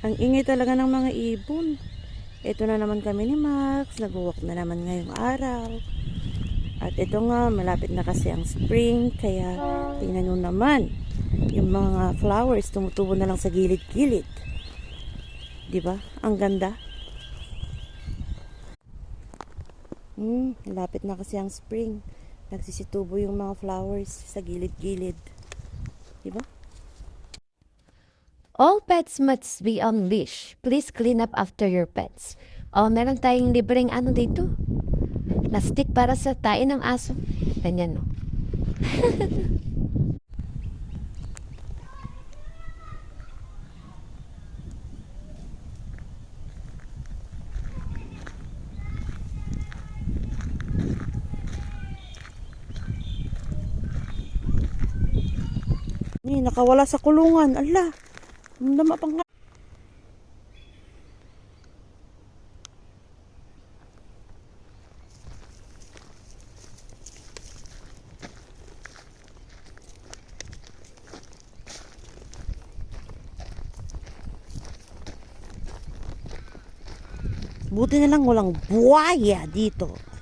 Ang ingay talaga ng mga ibon. Ito na naman kami ni Max. Nag-walk na naman ngayong araw. At ito nga, malapit na kasi ang spring. Kaya tingnan nyo naman. Yung mga flowers tumutubo na lang sa gilid-gilid. Diba? Ang ganda. Malapit na kasi ang spring. Nagsisitubo yung mga flowers sa gilid-gilid. Diba? All pets must be on leash. Please clean up after your pets. Oh, meron tayong libreng ano dito. Na stick para sa tae ng aso. Ganyan, no? Nakawala sa kulungan. Ala, dama pa nga. Buti na lang walang buwaya dito.